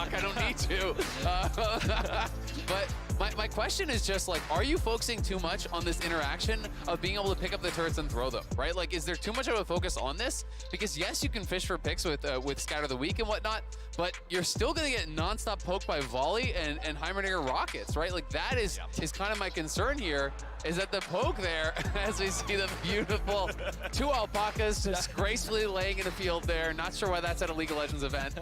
block. I don't need to. But my question is just like, are you focusing too much on this interaction of being able to pick up the turrets and throw them, right? Like, is there too much of a focus on this? Because yes, you can fish for picks with Scatter the Weak and whatnot, but you're still gonna get nonstop poked by Volley and Heimerdinger rockets, right? Like that is kind of my concern here, is that the poke there, as we see the beautiful 2 alpacas just gracefully laying in the field there. Not sure why that's at a League of Legends event.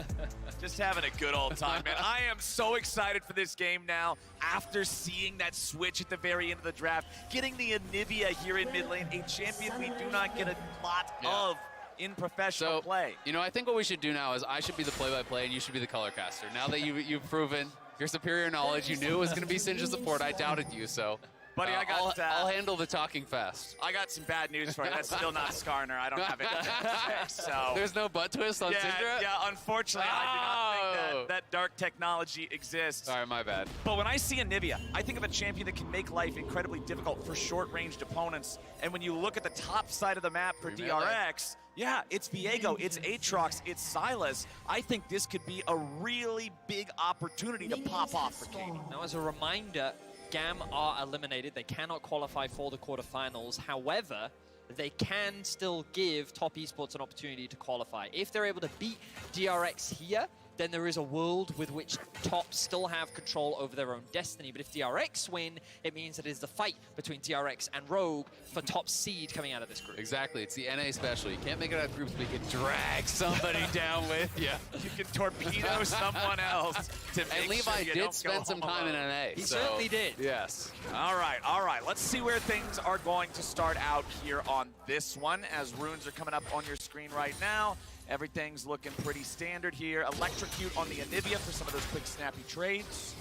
Just having a good old time, man. I am so excited for this game now after seeing that switch at the very end of the draft. Getting the Anivia here in mid lane, a champion we do not get a lot of in professional play. You know, I think what we should do now is I should be the play-by-play and you should be the color caster. Now that you've proven your superior knowledge, you knew it was going to be Sinja support. I doubted you, so... Buddy, I'll handle the talking fast. I got some bad news for you. That's still not Skarner. I don't have it. So there's no butt twist on Syndra? Yeah, unfortunately, I do not think that dark technology exists. All right, my bad. But when I see Anivia, I think of a champion that can make life incredibly difficult for short-ranged opponents. And when you look at the top side of the map for DRX, yeah, it's Viego, it's Aatrox, it's Silas. I think this could be a really big opportunity to pop off for Katie. Now, as a reminder, GAM are eliminated. They cannot qualify for the quarterfinals. However, they can still give Top Esports an opportunity to qualify. If they're able to beat DRX here, then there is a world with which Top still have control over their own destiny. But if DRX win, it means that it is the fight between DRX and Rogue for top seed coming out of this group. Exactly. It's the NA special. You can't make it out of groups, but you can drag somebody down with you. You can torpedo someone else to make And Levi sure did spend some time in NA. He certainly did. Yes. All right. Let's see where things are going to start out here on this one, as runes are coming up on your screen right now. Everything's looking pretty standard here. Electrocute on the Anivia for some of those quick, snappy trades.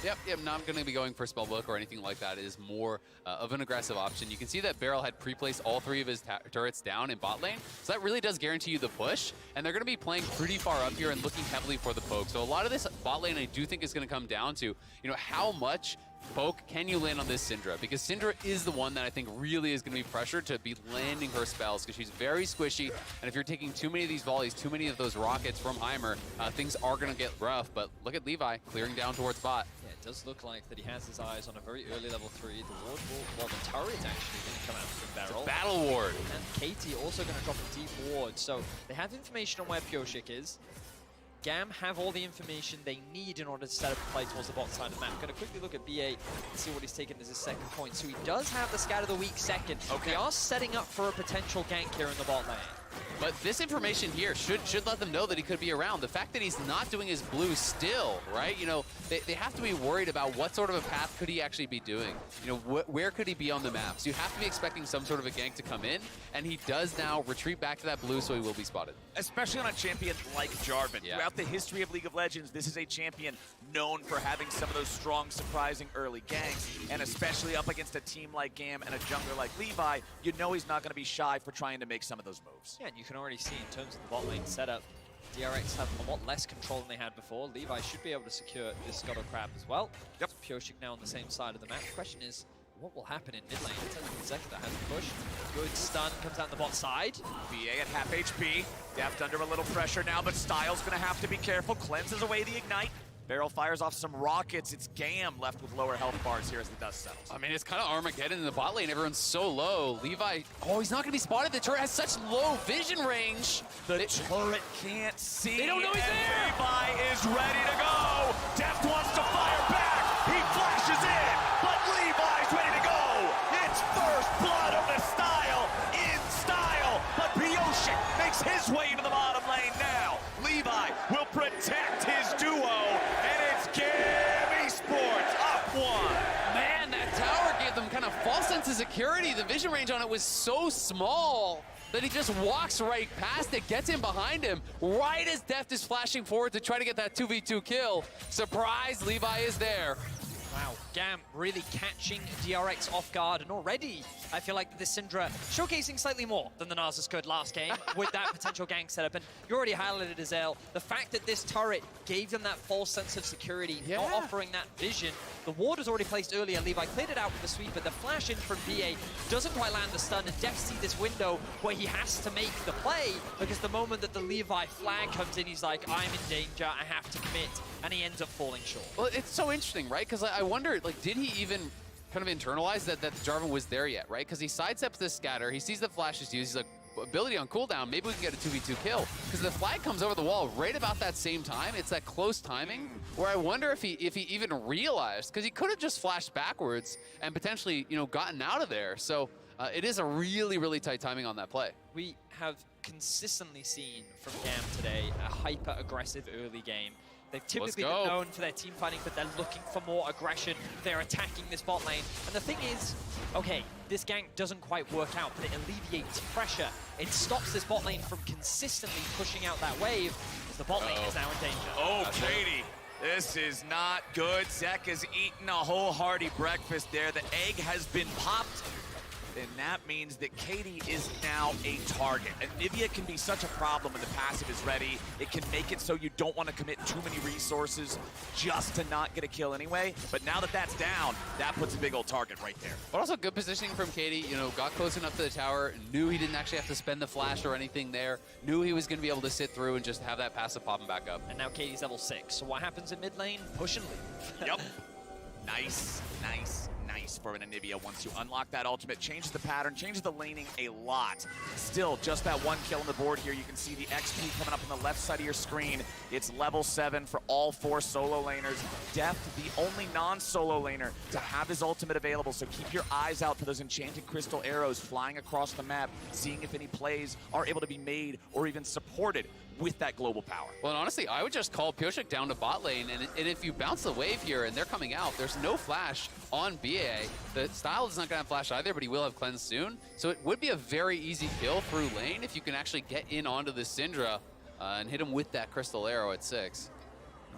Yep, not going to be going for Spellbook or anything like that. It is more of an aggressive option. You can see that Beryl had pre-placed all 3 of his turrets down in bot lane, so that really does guarantee you the push, and they're going to be playing pretty far up here and looking heavily for the poke. So a lot of this bot lane I do think is going to come down to, you know, how much poke can you land on this Syndra? Because Syndra is the one that I think really is going to be pressured to be landing her spells, because she's very squishy, and if you're taking too many of these volleys, too many of those rockets from Heimer, things are going to get rough. But look at Levi clearing down towards bot. Yeah, it does look like that he has his eyes on a very early level 3. The ward will, well, the turret actually going to come out from Beryl. Battle ward. And Katie also going to drop a deep ward. So they have information on where Pyoshik is. GAM have all the information they need in order to set up a play towards the bottom side of the map. Going to quickly look at BA and see what he's taken as his second point. So he does have the Scatter the Weak second. Okay. They are setting up for a potential gank here in the bot lane. But this information here should let them know that he could be around. The fact that he's not doing his blue still, right? You know, they have to be worried about what sort of a path could he actually be doing. You know, where could he be on the map? So you have to be expecting some sort of a gank to come in, and he does now retreat back to that blue, so he will be spotted. Especially on a champion like Jarvan. Yeah. Throughout the history of League of Legends, this is a champion known for having some of those strong, surprising early ganks, and especially up against a team like GAM and a jungler like Levi, you know he's not going to be shy for trying to make some of those moves. Yeah, and you can already see in terms of the bot lane setup, DRX have a lot less control than they had before. Levi should be able to secure this Scuttle Crab as well. Yep. So Pyoshik now on the same side of the map. The question is, what will happen in mid lane? Zeka has a push. Good stun comes out the bot side. BA at half HP. Deft under a little pressure now, but Styles going to have to be careful. Cleanses away the Ignite. Beryl fires off some rockets. It's GAM left with lower health bars here as the dust settles. I mean, it's kind of Armageddon in the bot lane. Everyone's so low. Levi, oh, he's not going to be spotted. The turret has such low vision range. The turret can't see. They don't know he's there. Levi is ready to go. Deft wants to fire back. He flashes in, but Levi's ready to go. It's first blood of the style in style, but Pyoshik makes his way into the bottom lane now. Levi will protect his duo, and it's GAM Esports up 1. Man, that tower gave them kind of false sense of security. The vision range on it was so small that he just walks right past it, gets in behind him, right as Deft is flashing forward to try to get that 2v2 kill. Surprise, Levi is there. Wow, GAM really catching DRX off guard, and already I feel like this Syndra showcasing slightly more than the Narsus could last game with that potential gank setup. And you already highlighted, Azel, the fact that this turret gave them that false sense of security, not offering that vision. The ward was already placed earlier. Levi cleared it out with the sweep, but the flash in from BA doesn't quite land the stun, and Deft see this window where he has to make the play, because the moment that the Levi flag comes in, he's like, I'm in danger, I have to commit. and he ends up falling short. Well, it's so interesting, right? Because I wonder, like, did he even kind of internalize that Jarvan was there yet, right? Because he sidesteps this scatter, he sees the flash is used, he's like, ability on cooldown, maybe we can get a 2v2 kill. Because the flag comes over the wall right about that same time. It's that close timing where I wonder if he even realized, because he could have just flashed backwards and potentially, you know, gotten out of there. So it is a really, really tight timing on that play. We have consistently seen from GAM today a hyper-aggressive early game. They've typically been known for their team fighting, but they're looking for more aggression. They're attacking this bot lane. And the thing is, okay, this gank doesn't quite work out, but it alleviates pressure. It stops this bot lane from consistently pushing out that wave, because the bot lane is now in danger. Oh, Katie, this is not good. Zek has eaten a whole hearty breakfast there. The egg has been popped. And that means that Katie is now a target. And Nivea can be such a problem when the passive is ready. It can make it so you don't want to commit too many resources just to not get a kill anyway. But now that that's down, that puts a big old target right there. But also good positioning from Katie, you know, got close enough to the tower, knew he didn't actually have to spend the flash or anything there, knew he was going to be able to sit through and just have that passive popping back up. And now Katie's level 6. So what happens in mid lane? Push and leave. Yep. Nice, nice, nice for an Anivia. Once you unlock that ultimate, changes the pattern, changes the laning a lot. Still, just that one kill on the board here. You can see the XP coming up on the left side of your screen. It's level 7 for all 4 solo laners. Deft, the only non-solo laner to have his ultimate available, so keep your eyes out for those enchanted crystal arrows flying across the map, seeing if any plays are able to be made or even supported with that global power. Well, and honestly, I would just call Pioshik down to bot lane, and if you bounce the wave here and they're coming out, there's no flash on BA. The style is not going to have flash either, but he will have cleanse soon. So it would be a very easy kill through lane if you can actually get in onto the Syndra and hit him with that crystal arrow at 6.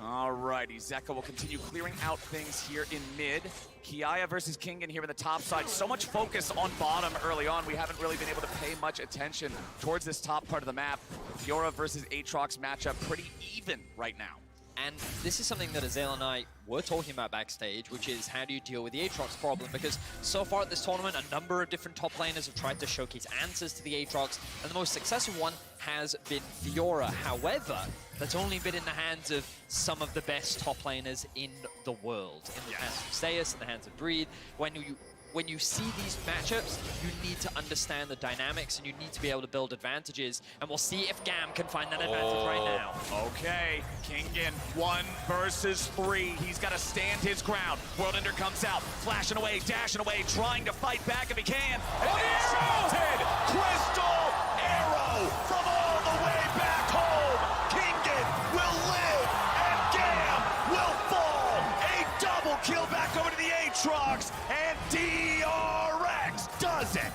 Alrighty, Zeka will continue clearing out things here in mid. Kiaya versus Kingen here in the top side. So much focus on bottom early on. We haven't really been able to pay much attention towards this top part of the map. Fiora versus Aatrox matchup pretty even right now. And this is something that Azael and I were talking about backstage, which is how do you deal with the Aatrox problem? Because so far at this tournament, a number of different top laners have tried to showcase answers to the Aatrox, and the most successful one has been Fiora. However, that's only been in the hands of some of the best top laners in the world. In the hands of Zeus, in the hands of Breed. When you see these matchups, you need to understand the dynamics and you need to be able to build advantages. And we'll see if GAM can find that advantage right now. Okay, Kingen 1 versus 3. He's got to stand his ground. Worldender comes out, flashing away, dashing away, trying to fight back if he can. And enchanted crystal arrow from all the way back home. Kingen will live and GAM will fall. A double kill back over to the Aatrox, and DRX does it.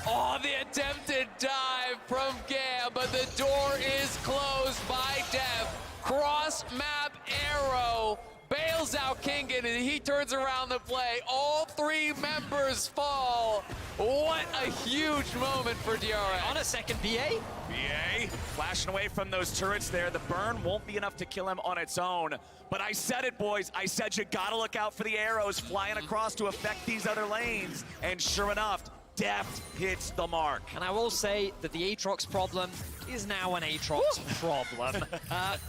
Oh, the attempted dive from GAM, but the door is closed by Dev. Cross-map arrow bails out Kingen, and he turns around the play. All 3 members fall. What a huge moment for DRX. On a second, BA. BA flashing away from those turrets there. The burn won't be enough to kill him on its own. But I said it, boys. I said you gotta look out for the arrows flying across to affect these other lanes. And sure enough, Deft hits the mark. And I will say that the Aatrox problem is now an Aatrox problem.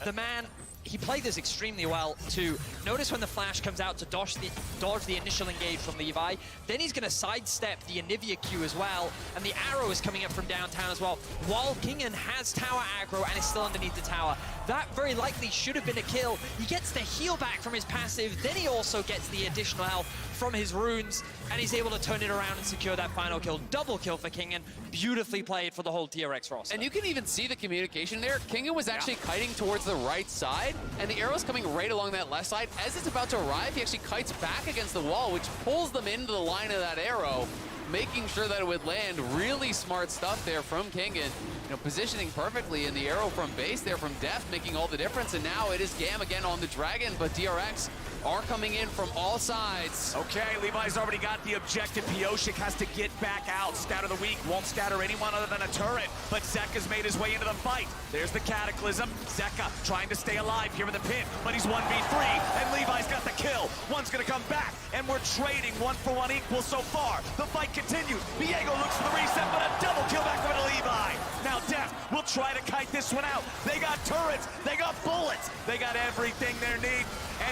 The man, he played this extremely well to notice when the flash comes out to dodge the initial engage from Levi. Then he's going to sidestep the Anivia Q as well. And the arrow is coming up from downtown as well. While Kingen has tower aggro and is still underneath the tower. That very likely should have been a kill. He gets the heal back from his passive. Then he also gets the additional health from his runes. And he's able to turn it around and secure that final kill. Double kill for Kingen. Beautifully played for the whole DRX roster. And you can even see the communication there. Kingen was actually kiting towards the right side, and the arrow's coming right along that left side. As it's about to arrive, he actually kites back against the wall, which pulls them into the line of that arrow, making sure that it would land. Really smart stuff there from Kingen. You know, positioning perfectly, and the arrow from base there from Deft making all the difference. And now it is GAM again on the Dragon, but DRX are coming in from all sides. Okay, Levi's already got the objective. Pioshik has to get back out. Scatter the weak, won't scatter anyone other than a turret, but Zeka's made his way into the fight. There's the Cataclysm. Zeka trying to stay alive here in the pit, but he's 1v3, and Levi's got the kill. One's gonna come back, and we're trading 1-for-1 equal so far. The fight continues. Viego looks for the reset, but a double kill back over to Levi. Now Deft will try to kite this one out. They got turrets, they got bullets, they got everything they need.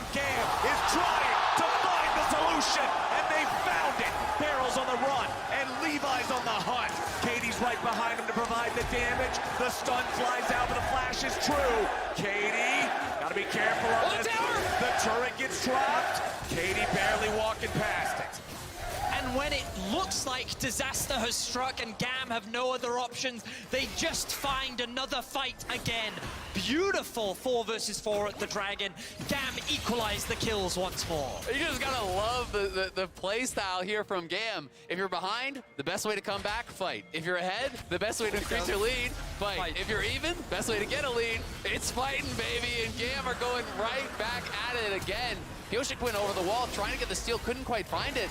and GAM is trying to find the solution, and they found it. Barrel's on the run, and Levi's on the hunt. Katie's right behind him to provide the damage. The stun flies out, but the flash is true. Katie, gotta be careful on this. The turret gets dropped. Katie barely walking past it. And when it looks like disaster has struck and GAM have no other options, they just find another fight again. Beautiful 4 versus 4 at the Dragon. GAM equalize the kills once more. You just gotta love the play style here from GAM. If you're behind, the best way to come back, fight. If you're ahead, the best way to increase your lead, fight. If you're even, best way to get a lead, it's fighting, baby. And GAM are going right back at it again. Pioshik went over the wall, trying to get the steal, couldn't quite find it.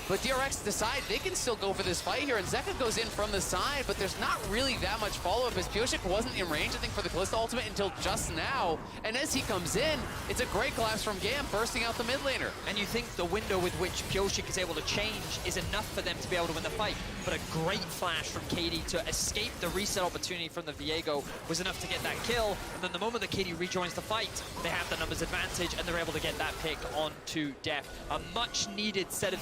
But DRX decide they can still go for this fight here, and Zeka goes in from the side, but there's not really that much follow-up as Pioshik wasn't in range, I think, for the Kalista ultimate until just now. And as he comes in, it's a great collapse from GAM, bursting out the mid laner. And you think the window with which Pioshik is able to change is enough for them to be able to win the fight. But a great flash from Katie to escape the reset opportunity from the Viego was enough to get that kill. And then the moment that Katie rejoins the fight, they have the numbers advantage, and they're able to get that pick onto Def. A much-needed set of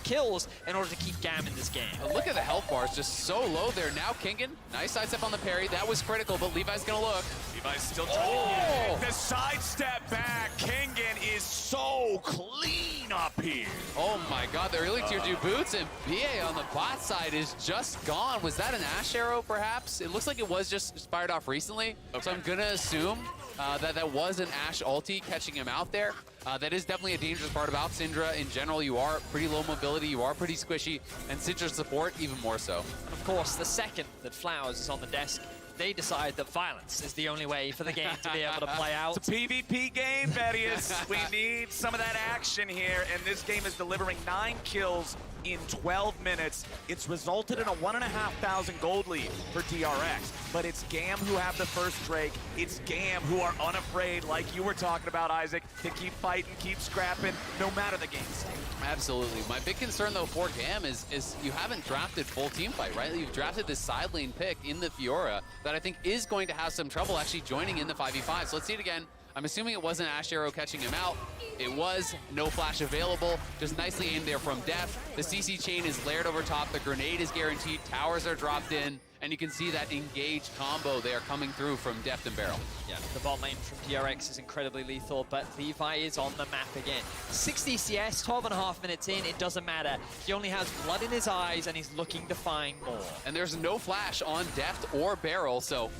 kills in order to keep GAM in this game. Look at the health bars, just so low there. Now Kingen, nice sidestep on the parry. That was critical, but Levi's gonna look. Levi's still trying to the sidestep back. Kingen is so clean up here. Oh my god, the early tier 2 boots, and BA on the bot side is just gone. Was that an Ash arrow, perhaps? It looks like it was just fired off recently, so I'm gonna assume that was an Ash ulti catching him out there. That is definitely a dangerous part about Syndra. In general, you are pretty low mobility, you are pretty squishy, and Syndra's support even more so. Of course, the second that Flowers is on the desk, they decide that violence is the only way for the game to be able to play out. It's a PvP game, Vedius. We need some of that action here, and this game is delivering 9 kills in 12 minutes. It's resulted in a 1,500 gold lead for DRX, but it's GAM who have the first Drake. It's GAM who are unafraid, like you were talking about, Isaac, to keep fighting, keep scrapping, no matter the game state. Absolutely. My big concern, though, for GAM is you haven't drafted full team fight, right? You've drafted this side lane pick in the Fiora that I think is going to have some trouble actually joining in the 5v5. So let's see it again. I'm assuming it wasn't Ash Arrow catching him out. It was. No flash available. Just nicely aimed there from Def. The CC chain is layered over top. The grenade is guaranteed. Towers are dropped in. And you can see that engaged combo there coming through from Deft and Barrel. Yeah, the bot lane from DRX is incredibly lethal, but Levi is on the map again. 60 CS, 12.5 minutes in, it doesn't matter. He only has blood in his eyes, and he's looking to find more. And there's no flash on Deft or Barrel, so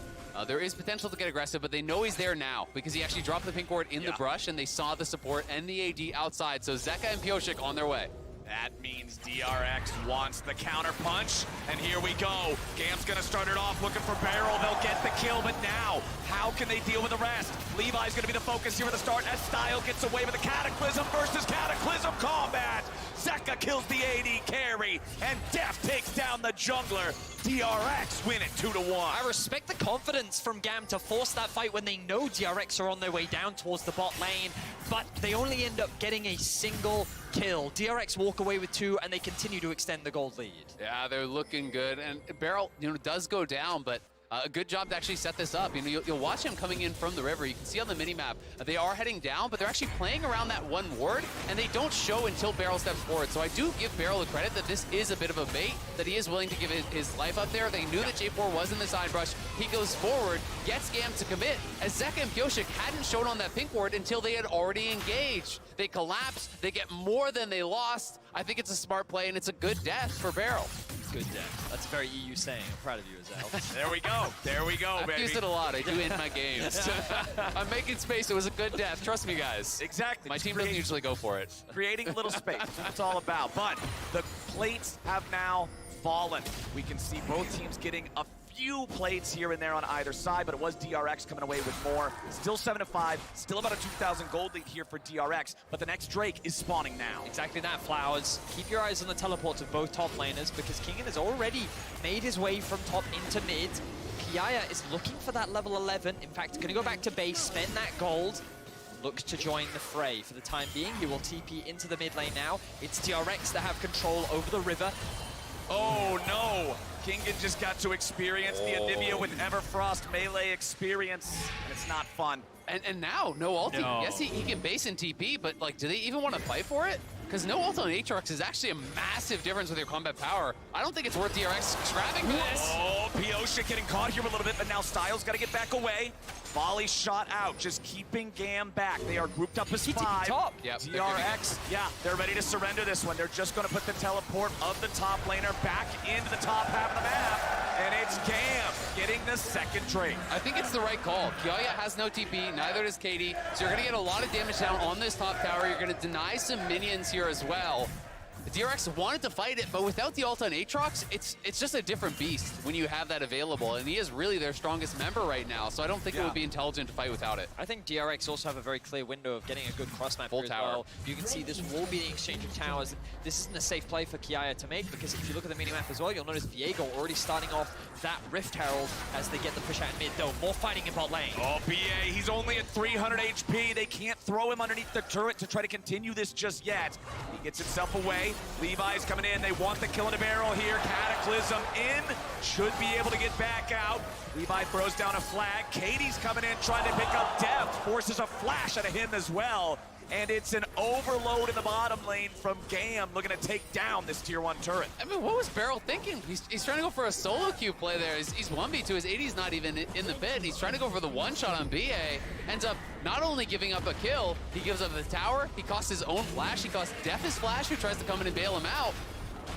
there is potential to get aggressive, but they know he's there now because he actually dropped the pink ward in the brush, and they saw the support and the AD outside. So Zeka and Pioshik on their way. That means DRX wants the counter punch, and here we go. GAM's gonna start it off looking for Barrel. They'll get the kill, but now, how can they deal with the rest? Levi's gonna be the focus here at the start as Style gets away with a Cataclysm versus Cataclysm combat. Zeka kills the AD carry, and Def takes down the jungler. DRX win it 2-1. I respect the confidence from GAM to force that fight when they know DRX are on their way down towards the bot lane, but they only end up getting a single kill. DRX walk away with 2, and they continue to extend the gold lead. Yeah, they're looking good, and Barrel, does go down, but a good job to actually set this up. You'll watch him coming in from the river. You can see on the minimap, they are heading down, but they're actually playing around that one ward, and they don't show until Barrel steps forward. So I do give Barrel the credit that this is a bit of a bait, that he is willing to give his life up there. They knew that J4 was in the side brush. He goes forward, gets GAM to commit, as Zeka and Pioshik hadn't shown on that pink ward until they had already engaged. They collapse, they get more than they lost. I think it's a smart play, and it's a good death for Barrel. Good death. That's a very EU saying. I'm proud of you, Azal. There we go. There we go, baby. I've used it a lot. I do in my games. I'm making space. It was a good death. Trust me, guys. Exactly. My team doesn't usually go for it. Creating a little space. That's what it's all about. But the plates have now fallen. We can see both teams getting a few plates here and there on either side, but it was DRX coming away with more. Still 7-5, still about a 2,000 gold lead here for DRX, but the next Drake is spawning now. Exactly that, Flowers. Keep your eyes on the teleports of both top laners because Kingen has already made his way from top into mid. Piaya is looking for that level 11. In fact, going to go back to base, spend that gold, looks to join the fray. For the time being, he will TP into the mid lane now. It's DRX that have control over the river. Oh no! Kingen just got to experience the Anivia with Everfrost melee experience, and it's not fun. And now, no ulti. No. Yes, he can base in TP, but like, do they even want to fight for it? Because no ult on Aatrox is actually a massive difference with your combat power. I don't think it's worth DRX grabbing for this. Oh, Pyosha getting caught here a little bit, but now Styles got to get back away. Volley shot out, just keeping GAM back. They are grouped up as TTP 5. top. Yep, DRX, yeah, they're ready to surrender this one. They're just going to put the teleport of the top laner back into the top half of the map, and it's GAM getting the second trade. I think it's the right call. Kiaya has no TP, neither does Katie, so you're going to get a lot of damage down on this top tower. You're going to deny some minions here as well. The DRX wanted to fight it, but without the ult on Aatrox, it's just a different beast when you have that available, and he is really their strongest member right now, so I don't think it would be intelligent to fight without it. I think DRX also have a very clear window of getting a good cross map Full here as tower. well. You can see this will be the exchange of towers. This isn't a safe play for Kiaya to make, because if you look at the minimap as well, you'll notice Viego already starting off that Rift Herald as they get the push out in mid, though. More fighting in bot lane. Oh, BA, he's only at 300 HP. They can't throw him underneath the turret to try to continue this just yet. He gets himself away. Levi's coming in. They want the kill in a barrel here. Cataclysm in. Should be able to get back out. Levi throws down a flag. Katie's coming in trying to pick up Dev. Forces a flash out of him as well. And it's an overload in the bottom lane from GAM looking to take down this tier 1 turret. I mean, what was Beryl thinking? He's trying to go for a solo queue play there. He's 1v2, his 80's not even in the pit. He's trying to go for the one-shot on BA. Ends up not only giving up a kill, he gives up the tower, he costs his own flash, he costs Death his flash, who tries to come in and bail him out.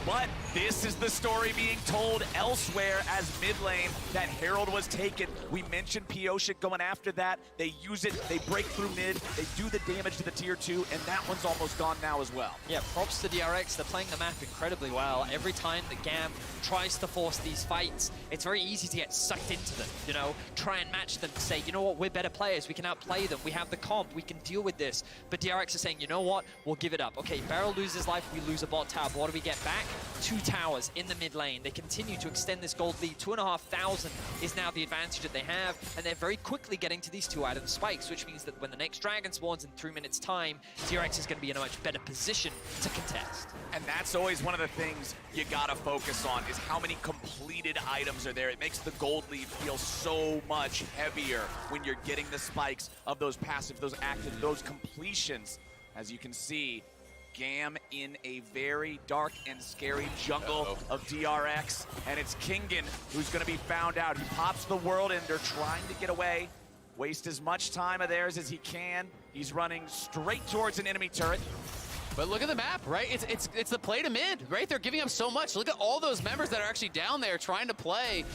But this is the story being told elsewhere as mid lane that Herald was taken. We mentioned Pyosha going after that. They use it, they break through mid, they do the damage to the tier 2, and that one's almost gone now as well. Yeah, props to DRX. They're playing the map incredibly well. Every time that GAM tries to force these fights, it's very easy to get sucked into them, you know? Try and match them, say, you know what, we're better players, we can outplay them, we have the comp, we can deal with this. But DRX is saying, you know what, we'll give it up. Okay, Beryl loses life, we lose a bot tower, but what do we get back? 2 towers in the mid lane. They continue to extend this gold lead. 2,500 is now the advantage that they have, and they're very quickly getting to these 2 item spikes, which means that when the next dragon spawns in 3 minutes time, DRX is going to be in a much better position to contest. And that's always one of the things you gotta focus on, is how many completed items are there. It makes the gold lead feel so much heavier when you're getting the spikes of those passive, those active, those completions. As you can see, GAM in a very dark and scary jungle of DRX, and it's Kingen who's going to be found out. He pops the World Ender, trying to get away, waste as much time of theirs as he can. He's running straight towards an enemy turret. But look at the map, right? It's the play to mid, right? They're giving up so much. Look at all those members that are actually down there trying to play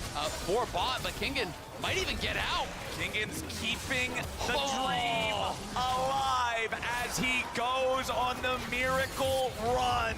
for bot, but Kingen might even get out. Kingen's keeping the dream alive as he goes on the miracle run.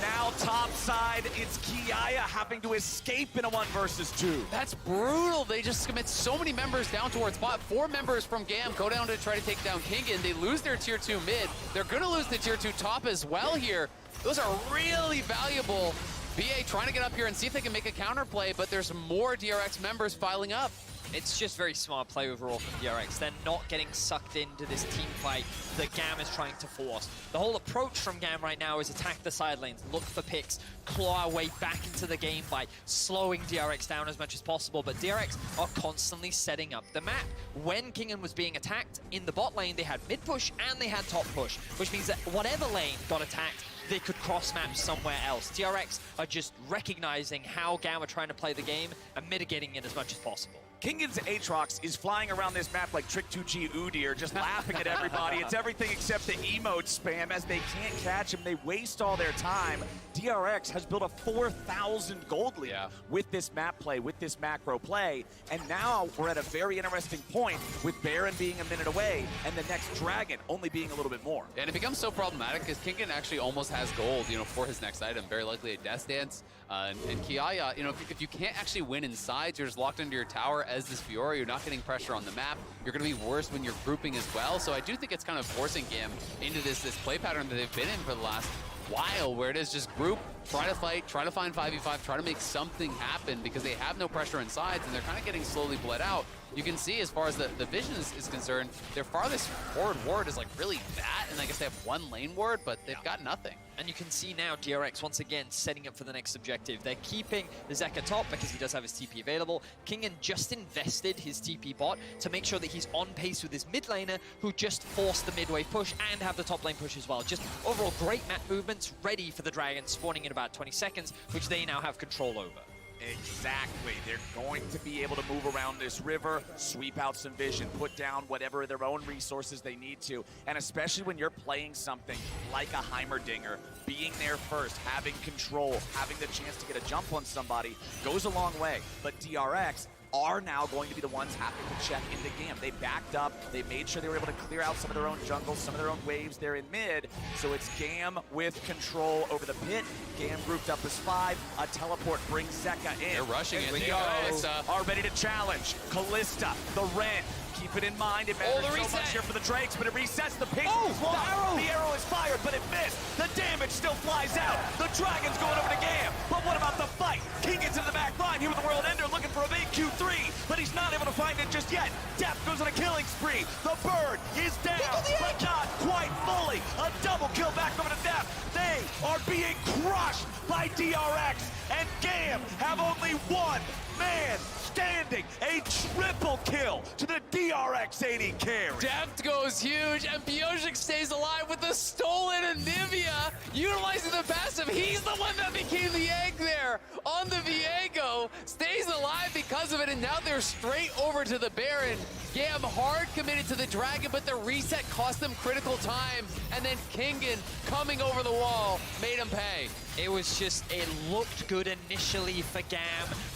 Now top side, it's Kiaya having to escape in a 1 versus 2. That's brutal. They just commit so many members down towards bot. 4 members from GAM go down to try to take down Kingen. They lose their tier 2 mid. They're going to lose the tier 2 top as well here. Those are really valuable. BA trying to get up here and see if they can make a counterplay, but there's more DRX members filing up. It's just very smart play overall from DRX. They're not getting sucked into this team fight that GAM is trying to force. The whole approach from GAM right now is attack the side lanes, look for picks, claw our way back into the game by slowing DRX down as much as possible. But DRX are constantly setting up the map. When Kingen was being attacked in the bot lane, they had mid push and they had top push, which means that whatever lane got attacked, they could cross-map somewhere else. DRX are just recognizing how GAM are trying to play the game and mitigating it as much as possible. Kingen's Aatrox is flying around this map like Trick 2G Udyr, just laughing at everybody. It's everything except the emote spam. As they can't catch him, they waste all their time. DRX has built a 4,000 gold lead with this map play, with this macro play. And now we're at a very interesting point with Baron being a minute away and the next dragon only being a little bit more. And it becomes so problematic because Kingen actually almost has gold, you know, for his next item. Very likely a Death Dance. And Kiaya, you know, if you can't actually win inside, you're just locked into your tower as this Fiora. You're not getting pressure on the map. You're going to be worse when you're grouping as well. So I do think it's kind of forcing GAM into this play pattern that they've been in for the last while, where it is just group, try to fight, try to find 5v5, try to make something happen because they have no pressure in sides and they're kind of getting slowly bled out. You can see as far as the vision is concerned, their farthest forward ward is like really that, and I guess they have one lane ward, but they've got nothing. And you can see now DRX once again setting up for the next objective. They're keeping the Zeka top because he does have his TP available. Kingen just invested his TP bot to make sure that he's on pace with his mid laner, who just forced the mid wave push and have the top lane push as well. Just overall great map movements, ready for the dragon spawning in about 20 seconds, which they now have control over. Exactly. They're going to be able to move around this river, sweep out some vision, put down whatever their own resources they need to. And especially when you're playing something like a Heimerdinger, being there first, having control, having the chance to get a jump on somebody goes a long way. But DRX are now going to be the ones having to check into GAM. They backed up, they made sure they were able to clear out some of their own jungles, some of their own waves there in mid, so it's GAM with control over the pit. GAM grouped up as 5, a teleport brings Zeka in. They're rushing it. We are ready to challenge. Kalista, the Ren, keep it in mind, it matters so much here for the Drakes, but it resets the ping. The arrow is fired, but it missed. The damage still flies out. The Dragon's going over to GAM, but what about the fight? Kingin's in the back line here with the World Ender looking for a big Q3, but he's not able to find it just yet. Death goes on a killing spree. The bird is down, but not quite fully. A double kill back over to Death. They are being crushed by DRX, and GAM have only one man standing. A triple kill to the DRX 80 carry. Deft goes huge, and Bioshic stays alive with the stolen Anivia, utilizing the passive. He's the one that became the egg there on the Viego, stays alive because of it, and now they're straight over to the Baron. GAM hard committed to the Dragon, but the reset cost them critical time, and then Kingen coming over the wall made him pay. It was just, it looked good initially for GAM,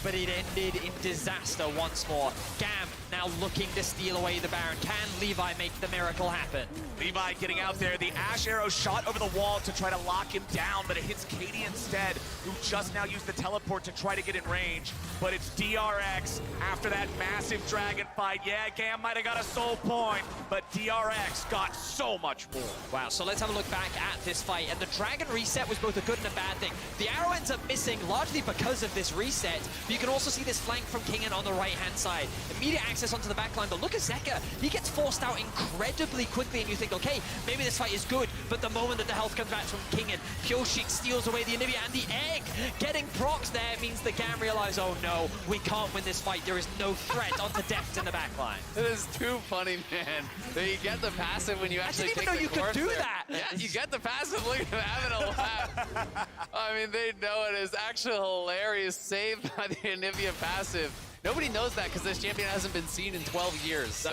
but it ended in disaster once more. GAM now looking to steal away the Baron. Can Levi make the miracle happen? Levi getting out there, the Ash arrow shot over the wall to try to lock him down, but it hits Katie instead, who just now used the teleport to try to get in range. But it's DRX after that massive dragon fight. Yeah, GAM might have got a soul point, but DRX got so much more. Wow, so let's have a look back at this fight. And the dragon reset was both a good and a bad thing. The arrow ends up missing largely because of this reset. But you can also see this flank from Kingen on the right-hand side. Immediate access onto the backline, but look at Zeka. He gets forced out incredibly quickly, and you think, okay, maybe this fight is good. But the moment that the health comes back from Kingen, Bioshic steals away the Anivia, and the egg getting procs there means the GAM realize, oh no, we can't win this fight. There is no threat onto Deft in the backline. It is too funny, man. That you get the passive when you actually I didn't even know you could do there. that. Yeah, you get the passive. Look at them having a laugh. I mean, they know it is actually hilarious. Saved by the Anivia passive. Nobody knows that because this champion hasn't been seen in 12 years, so.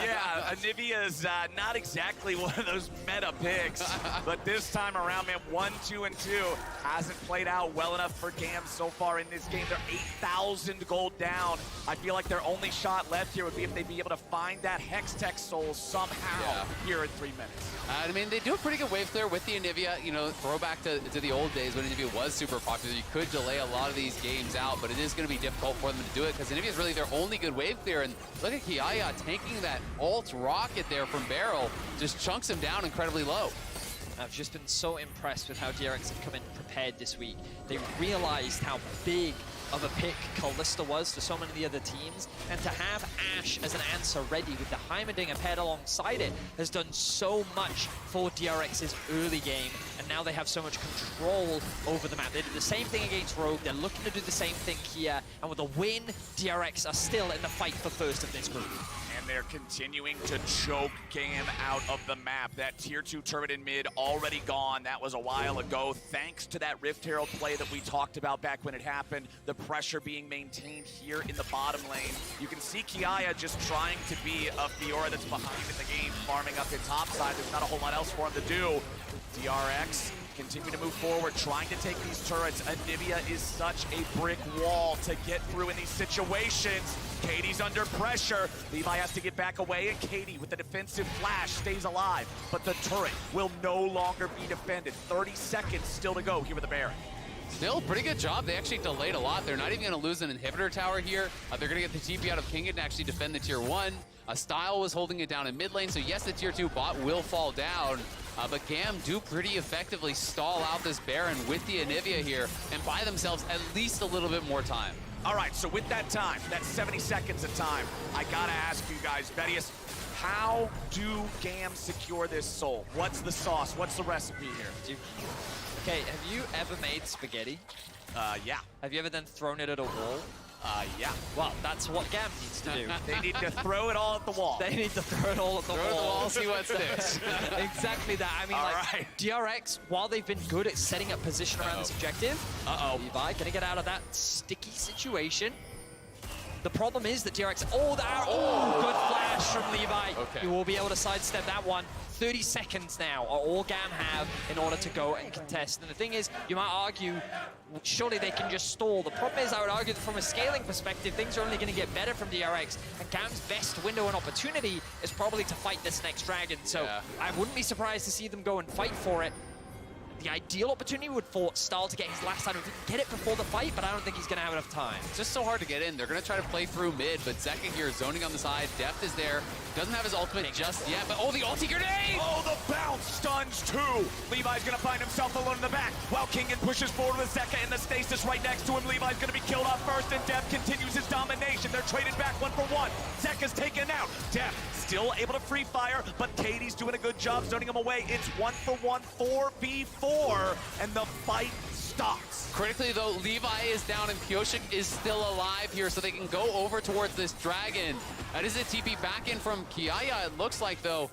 Yeah, Anivia's not exactly one of those meta picks, but this time around, man, 1, 2, and 2 hasn't played out well enough for GAM so far in this game. They're 8,000 gold down. I feel like their only shot left here would be if they'd be able to find that Hextech soul somehow here in 3 minutes. I mean, they do a pretty good wave clear with the Anivia. You know, throwback to the old days when Anivia was super popular. You could delay a lot of these games out, but it is going to be difficult for them to do it because Anivia is really their only good wave clear. And look at Kiaya tanking that ult rocket there from Barrel. Just chunks him down incredibly low. I've just been so impressed with how DRX have come in prepared this week. They realized how big of a pick Kalista was to so many of the other teams, and to have Ashe as an answer ready with the Heimerdinger paired alongside it has done so much for DRX's early game, and now they have so much control over the map. They did the same thing against Rogue, they're looking to do the same thing here, and with a win, DRX are still in the fight for first of this group. And they're continuing to choke GAM out of the map. That tier 2 turret in mid already gone. That was a while ago. Thanks to that Rift Herald play that we talked about back when it happened. The pressure being maintained here in the bottom lane. You can see Kiaya just trying to be a Fiora that's behind in the game, farming up in top side. There's not a whole lot else for him to do. DRX continue to move forward, trying to take these turrets. Anivia is such a brick wall to get through in these situations. Katie's under pressure. Levi has to get back away, and Katie with the defensive flash stays alive. But the turret will no longer be defended. 30 seconds still to go here with the Baron. Still, pretty good job. They actually delayed a lot. They're not even going to lose an inhibitor tower here. They're going to get the TP out of Kingen to actually defend the tier 1. Style was holding it down in mid lane, so yes, the tier 2 bot will fall down, but GAM do pretty effectively stall out this Baron with the Anivia here and buy themselves at least a little bit more time. All right, so with that time, that 70 seconds of time, I gotta ask you guys, Vedius, how do GAM secure this soul? What's the sauce? What's the recipe here? Okay, have you ever made spaghetti? Yeah. Have you ever then thrown it at a wall? Yeah. Well, that's what GAM needs to do. They need to throw it all at the wall. They need to throw it all at the Throw it at the wall. wall, see what sticks. Exactly that. I mean, All like, right. DRX, while they've been good at setting up position around this objective, Levi gonna get out of that sticky situation. The problem is that DRX, good flash from Levi. Okay. He will be able to sidestep that one. 30 seconds now are all GAM have in order to go and contest. And the thing is, you might argue, surely they can just stall. The problem is, I would argue that from a scaling perspective, things are only going to get better from DRX. And GAM's best window and opportunity is probably to fight this next dragon. So Yeah. I wouldn't be surprised to see them go and fight for it. The ideal opportunity would for Stahl to get his last item. If he can get it before the fight, but I don't think he's going to have enough time. It's just so hard to get in. They're going to try to play through mid, but Zeka here zoning on the side. Deft is there. Doesn't have his ultimate just yet, but the ulti grenade! Oh, the bounce stuns two. Levi's gonna find himself alone in the back while Kingen pushes forward with Zeka in the stasis right next to him. Levi's gonna be killed off first, and Def continues his domination. They're traded back 1-for-1. Zeka's taken out. Def still able to free fire, but Katie's doing a good job zoning him away. It's 1-for-1, 4v4, and the fight stops. Critically, though, Levi is down and Pioshik is still alive here, so they can go over towards this dragon. That is a TP back in from Kiaya, it looks like, though.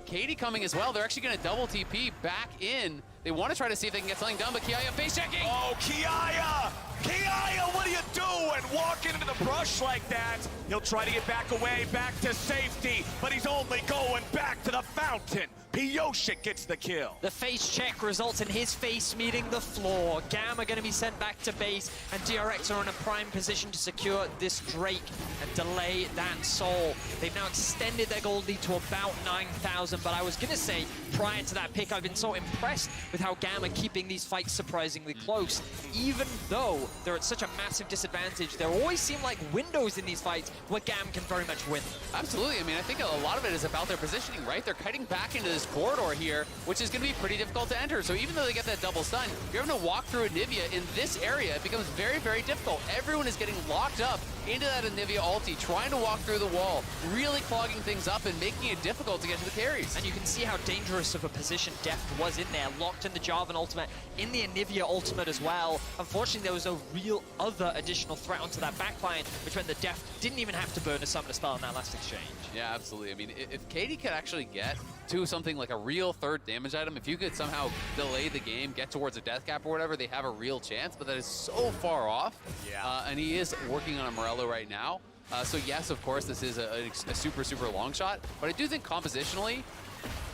Katie coming as well. They're actually going to double TP back in. They want to try to see if they can get something done, but Kiaya face checking. Oh, Kiaya! Kiaya, what do you do? And walking into the brush like that. He'll try to get back away, back to safety, but he's only going back to the fountain. Pioshik gets the kill. The face check results in his face meeting the floor. GAM are going to be sent back to base, and DRX are in a prime position to secure this Drake and delay that soul. They've now extended their gold lead to about 9,000, but I was going to say, prior to that pick, I've been so impressed with how GAM are keeping these fights surprisingly close. Even though they're at such a massive disadvantage, there always seem like windows in these fights where GAM can very much win. Absolutely. I mean, I think a lot of it is about their positioning, right? They're cutting back into this corridor here, which is going to be pretty difficult to enter. So even though they get that double stun, you're having to walk through Anivia in this area. It becomes very, very difficult. Everyone is getting locked up into that Anivia ulti, trying to walk through the wall, really clogging things up and making it difficult to get to the carries. And you can see how dangerous of a position Deft was in there, locked in the Jarvan ultimate, in the Anivia ultimate as well. Unfortunately, there was no real other additional threat onto that backline, which meant that Deft didn't even have to burn a summoner spell in that last exchange. Yeah, absolutely. I mean, if Katie could actually get to something like a real third damage item, if you could somehow delay the game, get towards a death cap or whatever, they have a real chance, but that is so far off. Yeah. And he is working on a Morello right now. So yes, of course, this is a super, super long shot, but I do think compositionally,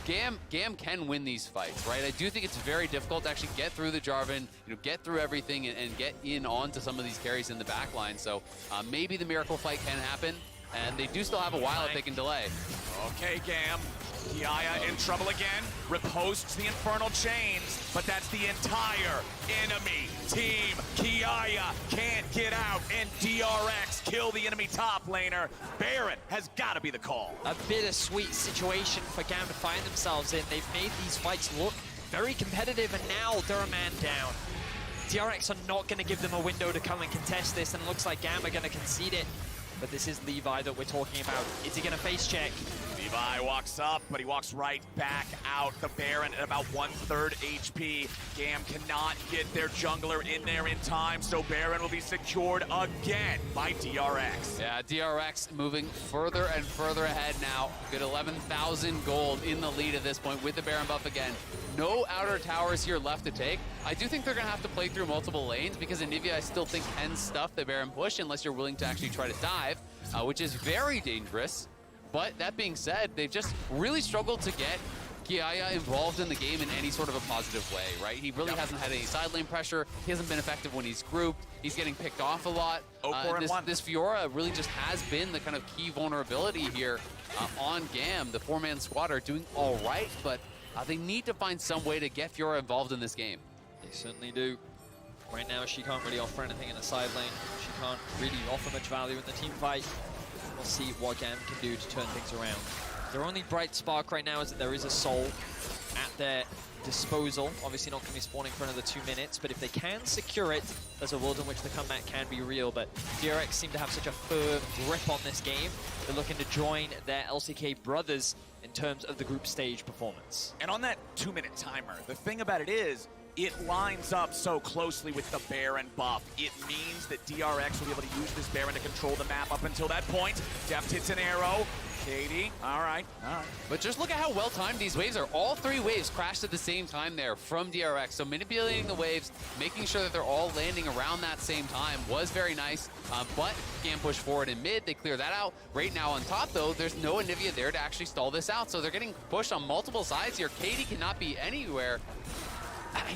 GAM can win these fights, right? I do think it's very difficult to actually get through the Jarvan, get through everything and get in onto some of these carries in the back line. So maybe the miracle fight can happen, and they do still have a while if they can delay. Okay, GAM. Kiaya in trouble again. Riposts the Infernal Chains, but that's the entire enemy team. Kiaya can't get out, and DRX kill the enemy top laner. Baron has got to be the call. A bittersweet situation for GAM to find themselves in. They've made these fights look very competitive, and now they're a man down. DRX are not going to give them a window to come and contest this, and it looks like GAM are going to concede it. But this is Levi that we're talking about. Is he going to face check? Levi walks up, but he walks right back out. The Baron at about 1/3 HP. GAM cannot get their jungler in there in time, so Baron will be secured again by DRX. Yeah, DRX moving further and further ahead now. Good 11,000 gold in the lead at this point with the Baron buff again. No outer towers here left to take. I do think they're going to have to play through multiple lanes because Anivia, I still think, can stuff the Baron push unless you're willing to actually try to dive, which is very dangerous. But that being said, they've just really struggled to get Kiaya involved in the game in any sort of a positive way, right? He really hasn't had any side lane pressure. He hasn't been effective when he's grouped. He's getting picked off a lot. This Fiora really just has been the kind of key vulnerability here on GAM. The four-man squad are doing all right, but they need to find some way to get Fiora involved in this game. They certainly do. Right now, she can't really offer anything in the side lane. She can't really offer much value in the team fight. to see what GAM can do to turn things around. Their only bright spark right now is that there is a soul at their disposal. Obviously not going to be spawning for another 2 minutes, but if they can secure it, there's a world in which the comeback can be real. But DRX seem to have such a firm grip on this game. They're looking to join their LCK brothers in terms of the group stage performance. And on that 2-minute timer, the thing about it is, it lines up so closely with the Baron buff. It means that DRX will be able to use this Baron to control the map up until that point. Deft hits an arrow. Katie, all right. But just look at how well timed these waves are. All 3 waves crashed at the same time there from DRX. So manipulating the waves, making sure that they're all landing around that same time was very nice. But GAM push forward in mid, they clear that out. Right now on top though, there's no Anivia there to actually stall this out. So they're getting pushed on multiple sides here. Katie cannot be anywhere.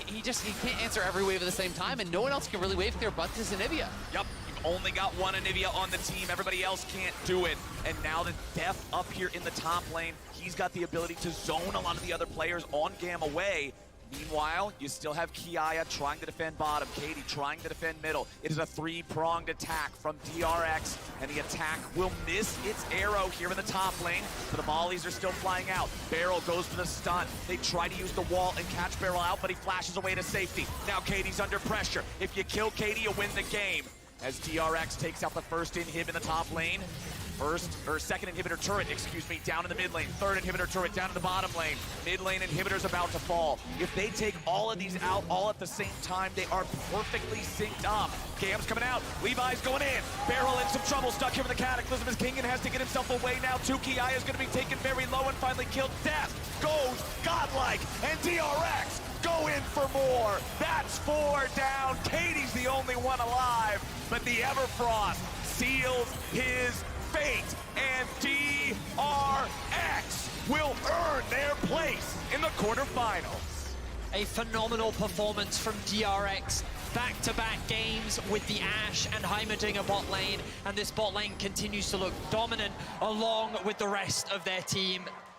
He can't answer every wave at the same time, and no one else can really wave clear but this Anivia. Yep, you've only got one Anivia on the team. Everybody else can't do it. And now that Deft up here in the top lane, he's got the ability to zone a lot of the other players on GAM away. Meanwhile, you still have Kiaya trying to defend bottom, Katie trying to defend middle. It is a 3-pronged attack from DRX, and the attack will miss its arrow here in the top lane, but the mollies are still flying out. Beryl goes for the stun. They try to use the wall and catch Beryl out, but he flashes away to safety. Now Katie's under pressure. If you kill Katie, you win the game. As DRX takes out the first inhib in the top lane. Second inhibitor turret, down in the mid lane. Third inhibitor turret down in the bottom lane. Mid lane inhibitor's about to fall. If they take all of these out all at the same time, they are perfectly synced up. GAM's coming out. Levi's going in. Beryl in some trouble, stuck here with the Cataclysm as Kingen has to get himself away now. Kiaya is going to be taken very low and finally killed. Death goes godlike, and DRX go in for more. That's 4 down. Katie's the only one alive, but the Everfrost seals his fate, and DRX will earn their place in the quarterfinals. A phenomenal performance from DRX. Back-to-back games with the Ashe and Heimerdinger bot lane, and this bot lane continues to look dominant along with the rest of their team.